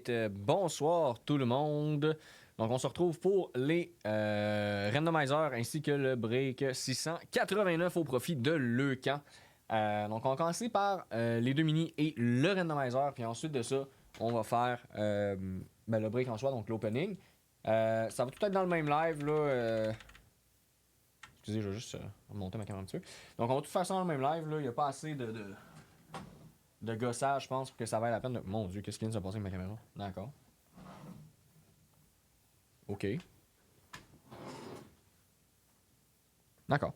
Alright, bonsoir tout le monde. Donc on se retrouve pour les randomizers ainsi que le break 689 au profit de Leucan. Donc on va commencer par les deux minis et le randomizer, puis ensuite de ça, on va faire le break en soi, donc l'opening. Ça va tout être dans le même live là. Excusez, je vais juste remonter ma caméra un petit peu. Donc on va tout faire ça dans le même live là. Il n'y a pas assez de gossage, je pense, pour que ça vaille la peine de... Mon Dieu, qu'est-ce qui vient de se passer avec ma caméra? D'accord. OK. D'accord.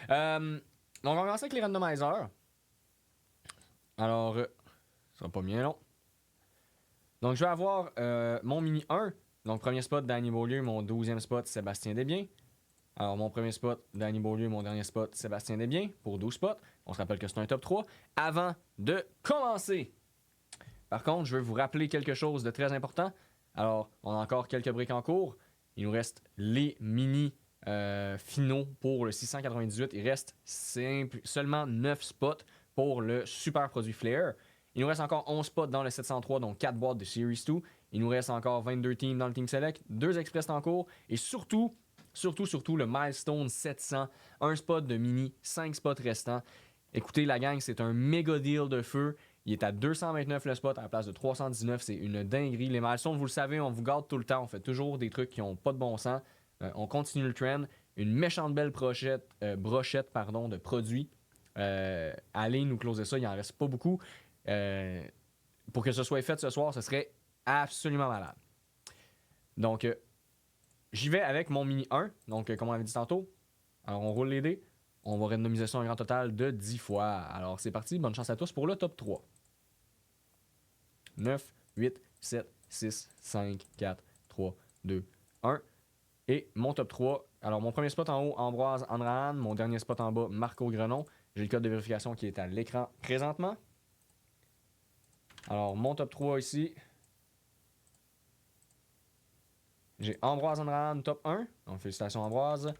Donc, on va commencer avec les randomizers. Alors, ça sera pas bien long. Donc, je vais avoir mon mini 1. Donc, premier spot, Danny Beaulieu. Mon 12e spot, Sébastien Desbiens. Alors, mon premier spot, Danny Beaulieu. Mon dernier spot, Sébastien Desbiens. Pour 12 spots. On se rappelle que c'est un top 3. Avant de commencer... Par contre, je veux vous rappeler quelque chose de très important. Alors, on a encore quelques breaks en cours. Il nous reste les mini finaux pour le 698. Il reste seulement 9 spots pour le super produit Flair. Il nous reste encore 11 spots dans le 703, donc 4 boîtes de Series 2. Il nous reste encore 22 teams dans le Team Select, 2 Express en cours. Et surtout, le Milestone 700. Un spot de mini, 5 spots restants. Écoutez, la gang, c'est un méga deal de feu. Il est à 229 le spot à la place de 319. C'est une dinguerie. Les milestones, vous le savez, on vous garde tout le temps. On fait toujours des trucs qui n'ont pas de bon sens. On continue le trend. Une méchante belle brochette de produits. Allez nous closer ça. Il n'en reste pas beaucoup. Pour que ce soit fait ce soir, ce serait absolument malade. Donc, j'y vais avec mon mini 1. Donc, comme on avait dit tantôt, alors on roule les dés. On va randomiser ça un grand total de 10 fois. Alors, c'est parti. Bonne chance à tous pour le top 3. 9, 8, 7, 6, 5, 4, 3, 2, 1. Et mon top 3. Alors, mon premier spot en haut, Ambroise Andrahan. Mon dernier spot en bas, Marco Grenon. J'ai le code de vérification qui est à l'écran présentement. Alors, mon top 3 ici. J'ai Ambroise Andrahan, top 1. Donc, félicitations, Ambroise.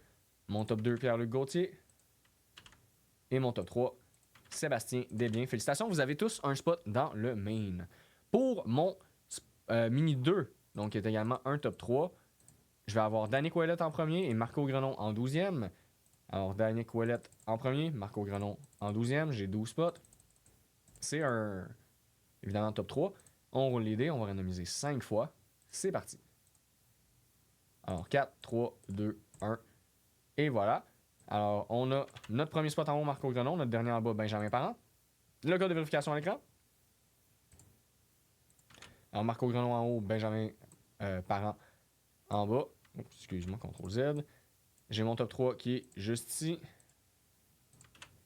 Mon top 2, Pierre-Luc Gauthier. Et mon top 3, Sébastien Desbiens. Félicitations, vous avez tous un spot dans le main. Pour mon mini 2, donc qui est également un top 3, je vais avoir Danick Ouellet en premier et Marco Grenon en 12e. Alors, Danick Ouellet en premier, Marco Grenon en 12e. J'ai 12 spots. C'est évidemment, top 3. On roule les dés, on va randomiser 5 fois. C'est parti. Alors, 4, 3, 2, 1. Et voilà. Alors, on a notre premier spot en haut, Marco Grenon. Notre dernier en bas, Benjamin Parent. Le code de vérification à l'écran. Alors, Marco Grenon en haut, Benjamin Parent en bas. Oups, excuse-moi, CTRL-Z. J'ai mon top 3 qui est juste ici.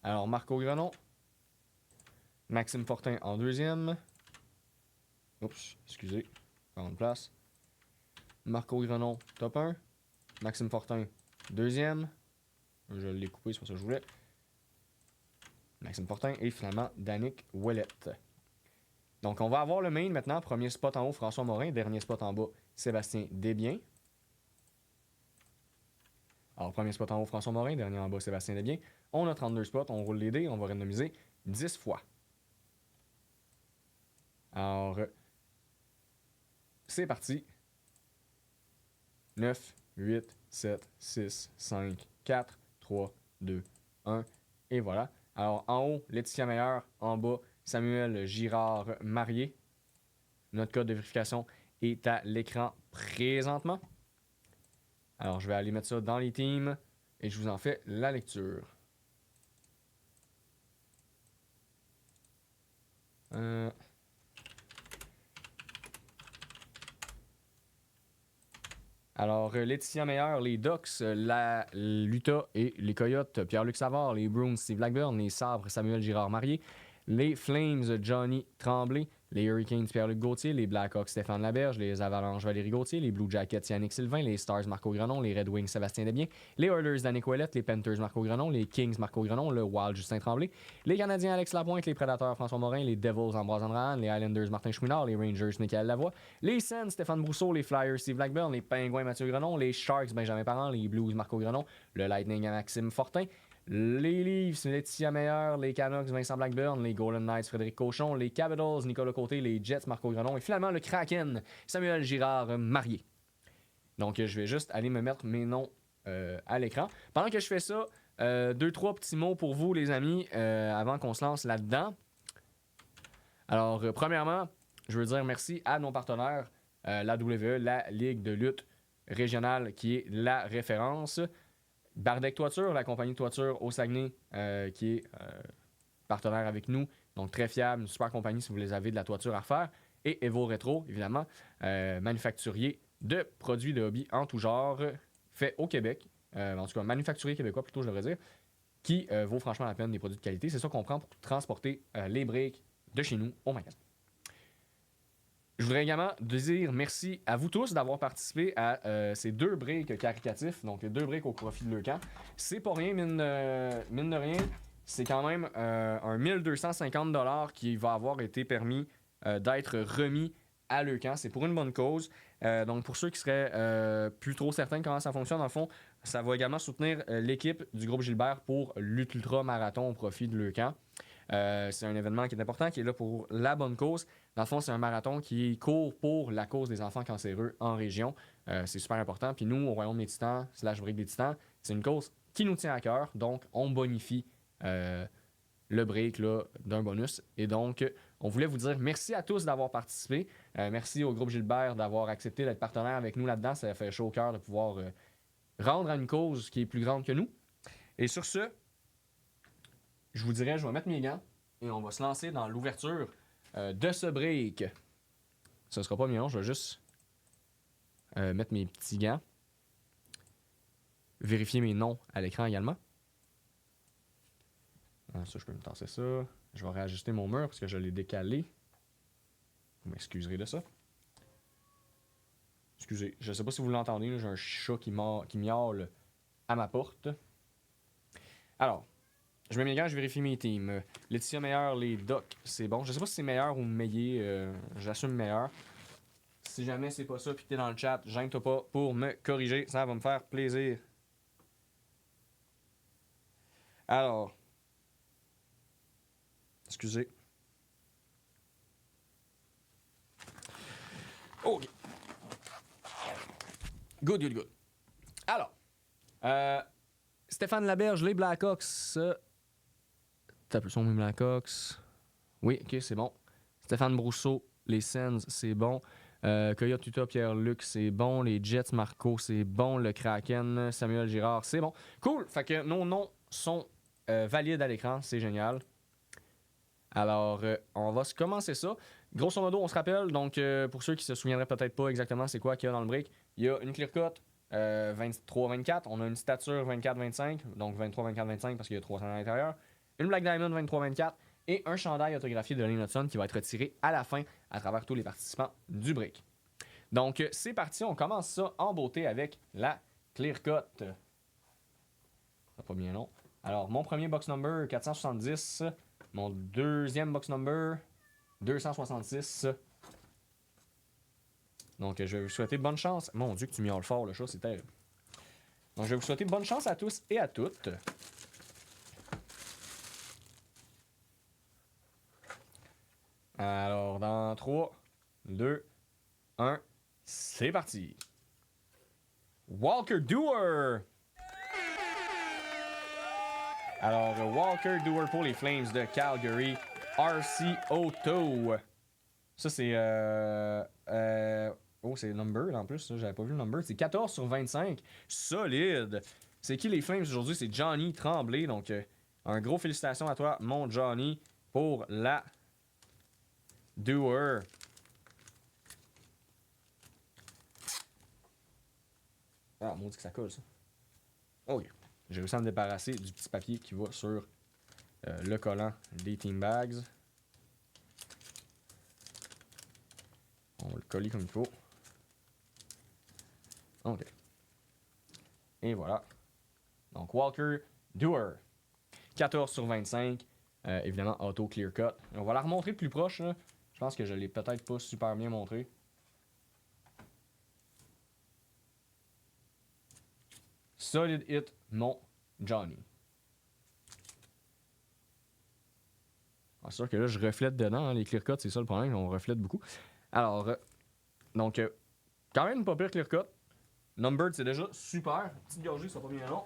Alors, Marco Grenon. Maxime Fortin en deuxième. Oups, excusez. Prendre place. Marco Grenon, top 1. Maxime Fortin, deuxième. Je l'ai coupé, c'est pas ça que je voulais. Maxime Fortin et finalement Danick Ouellet. Donc on va avoir le main maintenant. Premier spot en haut, François Morin. Dernier spot en bas, Sébastien Desbiens. Alors premier spot en haut, François Morin. Dernier en bas, Sébastien Desbiens. On a 32 spots, on roule les dés. On va randomiser 10 fois. Alors, c'est parti. 9, 8, 7, 6, 5, 4, 3, 2, 1. Et voilà. Alors, en haut, Laetitia Meyer. En bas, Samuel Girard Marié. Notre code de vérification est à l'écran présentement. Alors, je vais aller mettre ça dans les teams et je vous en fais la lecture. Alors, Laetitia Meyer, les Ducks, l'Utah et les Coyotes, Pierre-Luc Savard, les Bruins, Steve Blackburn, les Sabres, Samuel Girard Marié, les Flames, Johnny Tremblay, les Hurricanes, Pierre-Luc Gauthier, les Blackhawks, Stéphane Laberge, les Avalanches, Valérie Gauthier, les Blue Jackets, Yannick Sylvain, les Stars, Marco Grenon, les Red Wings, Sébastien Desbiens, les Oilers, Danick Ouellet, les Panthers, Marco Grenon, les Kings, Marco Grenon, le Wild, Justin Tremblay, les Canadiens, Alex Lapointe, les Prédateurs, François Morin, les Devils, Ambroise Andrahan, les Islanders, Martin Chouinard, les Rangers, Michael Lavoie, les Sens, Stéphane Brousseau, les Flyers, Steve Blackburn, les Pingouins, Mathieu Grenon, les Sharks, Benjamin Parent, les Blues, Marco Grenon, le Lightning, Maxime Fortin, les Leafs, Laetitia Meyer, les Canucks, Vincent Blackburn, les Golden Knights, Frédéric Cochon, les Capitals, Nicolas Côté, côté, les Jets, Marco Grenon. Et finalement, le Kraken, Samuel Girard marié. Donc, je vais juste aller me mettre mes noms à l'écran. Pendant que je fais ça, 2-3 petits mots pour vous, les amis, avant qu'on se lance là-dedans. Alors, premièrement, je veux dire merci à nos partenaires, la WWE, la Ligue de lutte régionale, qui est la référence. Bardec Toiture, la compagnie de toiture au Saguenay, qui est partenaire avec nous. Donc, très fiable, une super compagnie si vous les avez de la toiture à refaire. Et Evo Retro, évidemment, manufacturier de produits de hobby en tout genre, fait au Québec. En tout cas, manufacturier québécois, plutôt, je devrais dire, qui vaut franchement la peine des produits de qualité. C'est ça qu'on prend pour transporter les briques de chez nous au magasin. Je voudrais également dire merci à vous tous d'avoir participé à ces 2 breaks caricatifs, donc les 2 breaks au profit de Leucan. C'est pas rien, mine de rien. C'est quand même un 1250$ qui va avoir été permis d'être remis à Leucan. C'est pour une bonne cause. Donc, pour ceux qui seraient plus trop certains de comment ça fonctionne, dans le fond, ça va également soutenir l'équipe du groupe Gilbert pour l'Ultra-Marathon au profit de Leucan. C'est un événement qui est important, qui est là pour la bonne cause. Dans le fond, c'est un marathon qui court pour la cause des enfants cancéreux en région. C'est super important. Puis nous, au Royaume des Titans, / Brique des Titans, c'est une cause qui nous tient à cœur. Donc, on bonifie le break là, d'un bonus. Et donc, on voulait vous dire merci à tous d'avoir participé. Merci au groupe Gilbert d'avoir accepté d'être partenaire avec nous là-dedans. Ça fait chaud au cœur de pouvoir rendre à une cause qui est plus grande que nous. Et sur ce, je vous dirais, je vais mettre mes gants et on va se lancer dans l'ouverture de ce break. Ce sera pas mignon, je vais juste mettre mes petits gants. Vérifier mes noms à l'écran également. Ça, je peux me tasser ça. Je vais réajuster mon mur parce que je l'ai décalé. Vous m'excuserez de ça. Excusez, je sais pas si vous l'entendez, j'ai un chat qui miaule à ma porte. Alors, je mets mes gants, je vérifie mes teams. Laetitia meilleur, les Docs, c'est bon. Je sais pas si c'est meilleur ou meilleur. J'assume meilleur. Si jamais c'est pas ça puis que t'es dans le chat, gêne-toi pas pour me corriger. Ça va me faire plaisir. Alors. Excusez. OK. Good. Alors. Stéphane Laberge, les Blackhawks. T'as plus son Blackhawks. Oui, ok, c'est bon. Stéphane Brousseau, les Sens, c'est bon. Coyote Tuta, Pierre-Luc, c'est bon. Les Jets, Marco, c'est bon. Le Kraken, Samuel Girard, c'est bon. Cool! Fait que nos noms sont valides à l'écran, c'est génial. Alors, on va se commencer ça. Grosso modo, on se rappelle, donc pour ceux qui se souviendraient peut-être pas exactement c'est quoi qu'il y a dans le break, il y a une clear cut 23-24, on a une stature 24-25, donc 23-24-25 parce qu'il y a 300 à l'intérieur, une Black Diamond 23-24 et un chandail autographié de Lane Hudson qui va être retiré à la fin à travers tous les participants du break. Donc, c'est parti, on commence ça en beauté avec la clear cut. Pas bien long. Alors, mon premier box number 470, mon deuxième box number 266. Donc, je vais vous souhaiter bonne chance. Mon Dieu, que tu miaules fort, le chat, c'est terrible. Donc, je vais vous souhaiter bonne chance à tous et à toutes. Alors, dans 3, 2, 1, c'est parti. Walker Duer. Alors, Walker Duer pour les Flames de Calgary. RC Auto. Ça, c'est... Oh, c'est le number en plus. J'avais pas vu le number. C'est 14/25. Solide. C'est qui les Flames aujourd'hui? C'est Johnny Tremblay. Donc, un gros félicitations à toi, mon Johnny, pour la Duer. Ah, maudit que ça colle, ça. OK. J'ai réussi à me débarrasser du petit papier qui va sur le collant des Team Bags. On va le coller comme il faut. OK. Et voilà. Donc, Walker Duer. 14/25. Évidemment, auto clear cut. On va la remontrer de plus proche. Là. Je pense que je l'ai peut-être pas super bien montré. Solid hit, mon Johnny. C'est sûr que là, je reflète dedans. Hein, les clear cuts, c'est ça le problème, on reflète beaucoup. Alors, donc, quand même pas pire clear cut. Numbered, c'est déjà super. Petite gorgée, ça va pas bien long.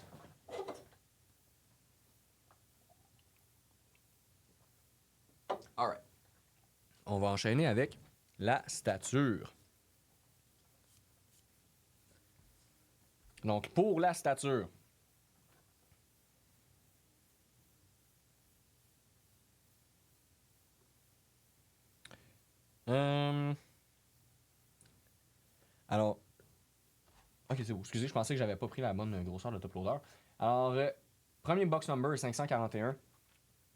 Alright. On va enchaîner avec la stature. Donc, pour la stature. Alors, ok, c'est bon. Excusez, je pensais que j'avais pas pris la bonne grosseur de top loader. Alors, premier box number 541.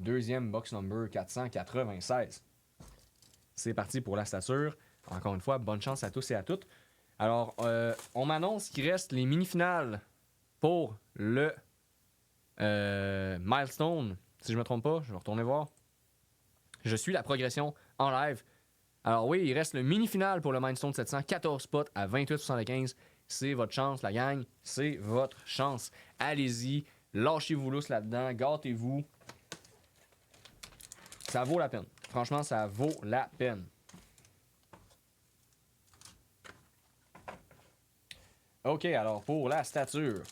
Deuxième box number 496. C'est parti pour la stature. Encore une fois, bonne chance à tous et à toutes. Alors, on m'annonce qu'il reste les mini-finales pour le milestone. Si je me trompe pas, je vais retourner voir. Je suis la progression en live. Alors oui, il reste le mini-final pour le milestone 700. 14 spots à 28,75. C'est votre chance, la gang. C'est votre chance. Allez-y, lâchez-vous lousse là-dedans, gâtez-vous. Ça vaut la peine. Franchement, ça vaut la peine. OK, alors pour la stature.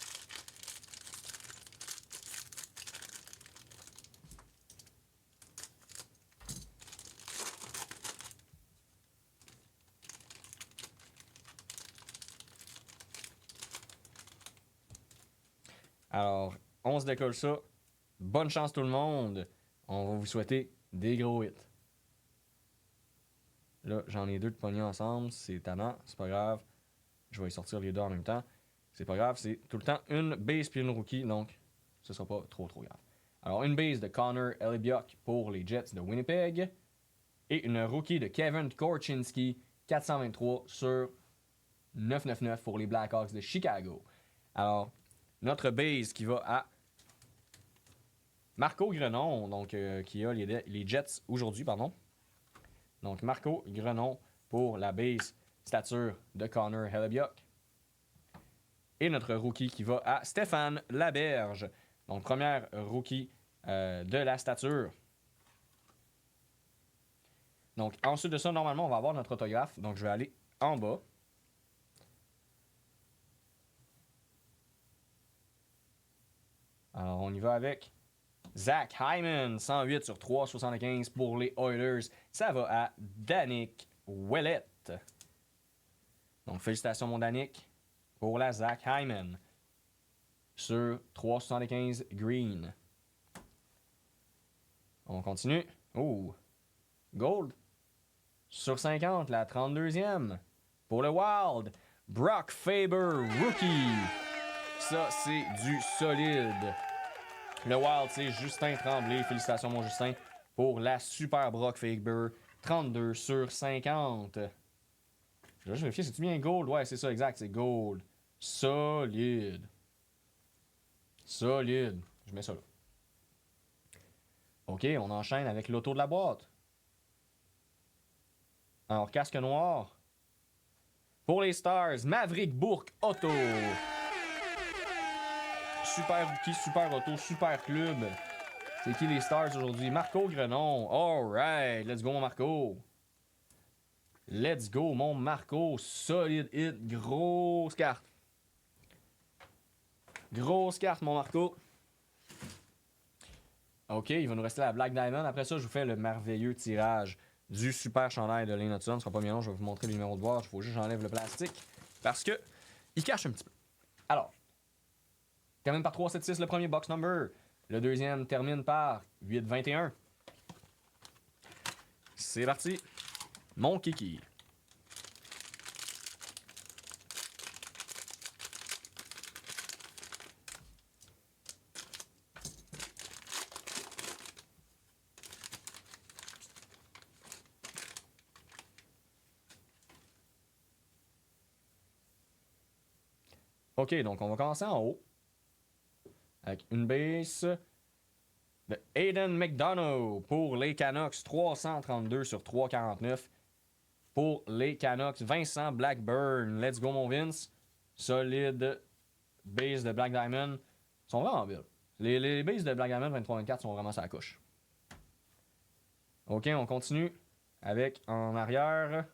Alors, on se décolle ça. Bonne chance tout le monde. On va vous souhaiter des gros hits. Là, j'en ai deux de pognés ensemble. C'est tannant, c'est pas grave. Je vais y sortir les deux en même temps. C'est pas grave, c'est tout le temps une base puis une rookie, donc ce sera pas trop grave. Alors, une base de Connor Hellebuyck pour les Jets de Winnipeg. Et une rookie de Kevin Korchinski, 423 sur 999 pour les Blackhawks de Chicago. Alors, notre base qui va à Marco Grenon, donc qui a les Jets aujourd'hui, pardon. Donc, Marco Grenon pour la base stature de Connor Hellebuyck. Et notre rookie qui va à Stéphane Laberge. Donc, première rookie de la stature. Donc, ensuite de ça, normalement, on va avoir notre autographe. Donc, je vais aller en bas. Alors, on y va avec Zach Hyman, 108 sur 3,75 pour les Oilers. Ça va à Danick Ouellet. Donc, félicitations, mon Danick, pour la Zach Hyman sur 3,75 green. On continue. Oh, gold sur 50, la 32e. Pour le Wild, Brock Faber, rookie. Ça, c'est du solide. Le Wild, c'est Justin Tremblay. Félicitations, mon Justin, pour la super Brock Faber, 32 sur 50. Je vais juste vérifier, c'est-tu bien gold? Ouais, c'est ça, exact, c'est gold. Solide. Solide. Je mets ça là. OK, on enchaîne avec l'auto de la boîte. Alors, casque noir. Pour les Stars, Maverick Bourque Auto. Super rookie, super auto, super club. C'est qui les Stars aujourd'hui? Marco Grenon. Alright, let's go mon Marco. Let's go mon Marco. Solide hit, grosse carte. Grosse carte mon Marco. OK, il va nous rester la Black Diamond. Après ça, je vous fais le merveilleux tirage du super chandail de Lane Hudson. Ce sera pas bien long, je vais vous montrer le numéro de boîte. Il faut juste que j'enlève le plastique parce que il cache un petit peu. Alors, termine par 376 le premier box number. Le deuxième termine par 821. C'est parti. Mon kiki. OK, donc on va commencer en haut. Avec une base de Aiden McDonough pour les Canucks, 332 sur 349. Pour les Canucks, Vincent Blackburn. Let's go, mon Vince. Solide base de Black Diamond. Ils sont vraiment belles. Les bases de Black Diamond 23-24 sont vraiment sa couche. OK, on continue avec en arrière.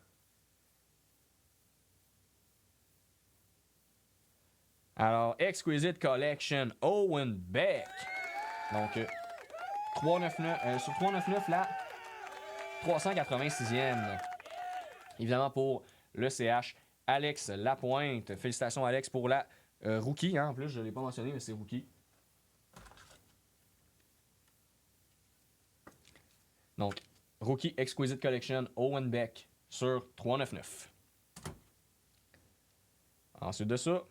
Alors, Exquisite Collection, Owen Beck. Donc, 399, sur 399, là, 386e. Évidemment, pour le CH, Alex Lapointe. Félicitations, Alex, pour la rookie. Hein? En plus, je ne l'ai pas mentionné, mais c'est rookie. Donc, Rookie Exquisite Collection, Owen Beck sur 399. Ensuite de ça,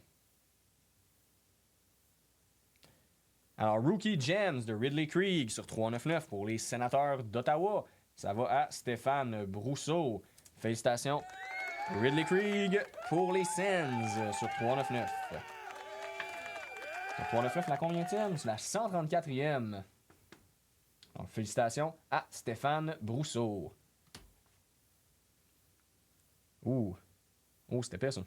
alors Rookie Gems de Ridley Krieg sur 399 pour les Sénateurs d'Ottawa. Ça va à Stéphane Brousseau. Félicitations, Ridley Krieg pour les Sens sur 399. Sur 399, la combienième? C'est la 134e. Donc, félicitations à Stéphane Brousseau. Ouh, c'était épais ça.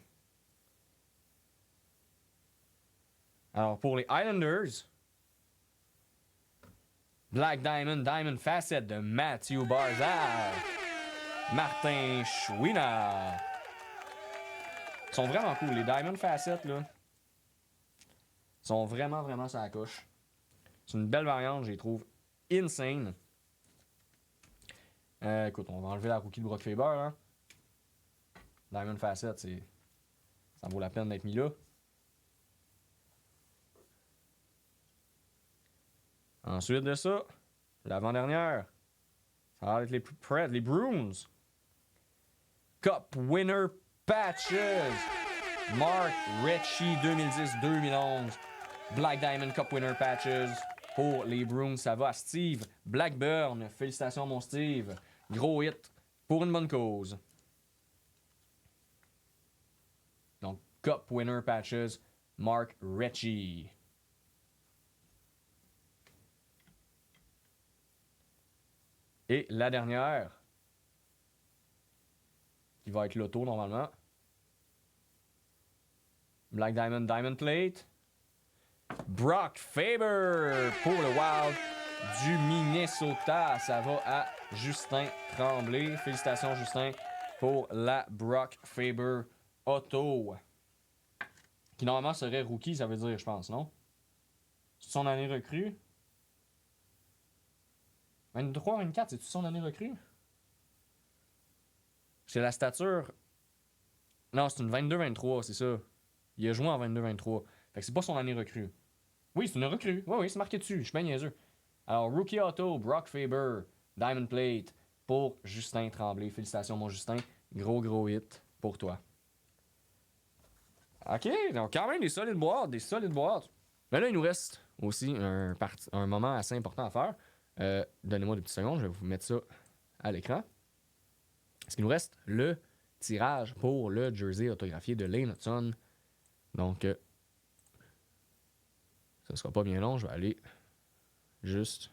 Alors, pour les Islanders, Black Diamond, Diamond Facet de Matthew Barzal. Martin Chouinard. Ils sont vraiment cool. Les Diamond Facet, là, sont vraiment, vraiment sur la couche. C'est une belle variante, je les trouve insane. Écoute, on va enlever la rookie de Brock Faber. Hein. Diamond Facet, ça vaut la peine d'être mis là. Ensuite de ça, l'avant-dernière, ça va être les plus près, les Bruins. Cup Winner Patches. Mark Ritchie 2010-2011. Black Diamond Cup Winner Patches. Pour les Bruins, ça va à Steve Blackburn. Félicitations, mon Steve. Gros hit pour une bonne cause. Donc, Cup Winner Patches, Mark Ritchie. Et la dernière, qui va être l'auto normalement. Black Diamond, Diamond Plate. Brock Faber pour le Wild du Minnesota. Ça va à Justin Tremblay. Félicitations, Justin, pour la Brock Faber Auto. Qui normalement serait rookie, ça veut dire, je pense, non? C'est son année recrue? 23-24, c'est-tu son année recrue? C'est la stature. Non, c'est une 22-23, c'est ça. Il a joué en 22-23. Fait que c'est pas son année recrue. Oui, c'est une recrue. Oui, c'est marqué dessus. Je suis bien niaiseux. Alors, Rookie Auto, Brock Faber, Diamond Plate pour Justin Tremblay. Félicitations, mon Justin. Gros hit pour toi. OK, donc quand même des solides boîtes. Mais là, il nous reste aussi un moment assez important à faire. Donnez-moi 2 petites secondes, je vais vous mettre ça à l'écran. Parce qu'il nous reste le tirage pour le jersey autographié de Lane Hutson. Donc, ça ne sera pas bien long, je vais aller juste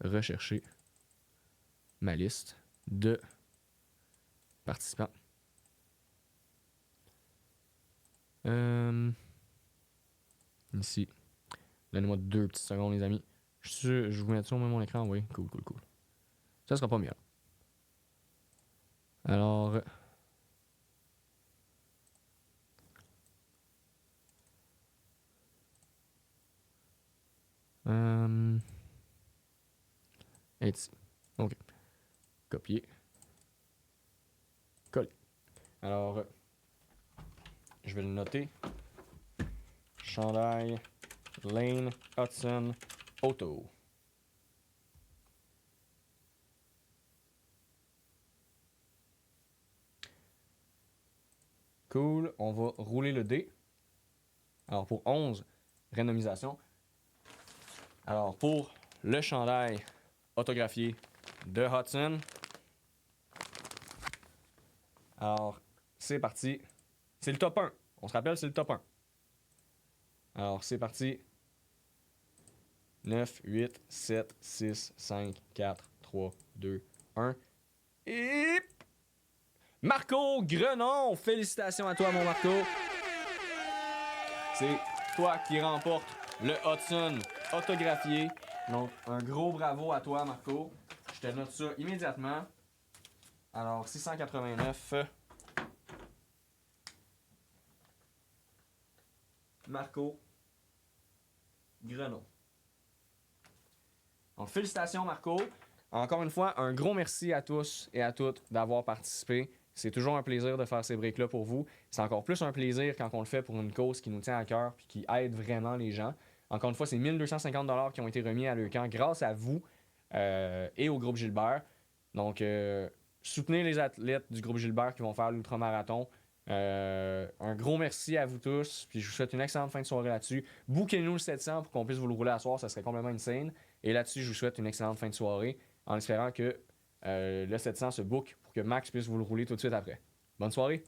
rechercher ma liste de participants. Ici. Donnez-moi 2 petites secondes, les amis. Je vous mets sur mon écran, oui. Cool. Ça sera pas mieux. Alors. Et ici. OK. Copier. Coller. Alors, je vais le noter. Chandail Lane Hutson Auto. Cool. On va rouler le dé. Alors, pour 11 randomisations. Alors, pour le chandail autographié de Hutson. Alors, c'est parti. C'est le top 1. On se rappelle, c'est le top 1. Alors, c'est parti. 9, 8, 7, 6, 5, 4, 3, 2, 1. Et... Marco Grenon! Félicitations à toi, mon Marco. C'est toi qui remporte le Hutson autographié Donc, un gros bravo à toi, Marco. Je te note ça immédiatement. Alors, 689. Marco Grenon. Donc, félicitations, Marco. Encore une fois, un gros merci à tous et à toutes d'avoir participé. C'est toujours un plaisir de faire ces breaks-là pour vous. C'est encore plus un plaisir quand on le fait pour une cause qui nous tient à cœur et qui aide vraiment les gens. Encore une fois, c'est 1250$ qui ont été remis à Leucan grâce à vous et au groupe Gilbert. Donc, soutenez les athlètes du groupe Gilbert qui vont faire l'ultramarathon. Un gros merci à vous tous. Puis je vous souhaite une excellente fin de soirée là-dessus. Bouquez-nous le 700 pour qu'on puisse vous le rouler à soir. Ça serait complètement insane. Et là-dessus, je vous souhaite une excellente fin de soirée en espérant que le 700 se book pour que Max puisse vous le rouler tout de suite après. Bonne soirée!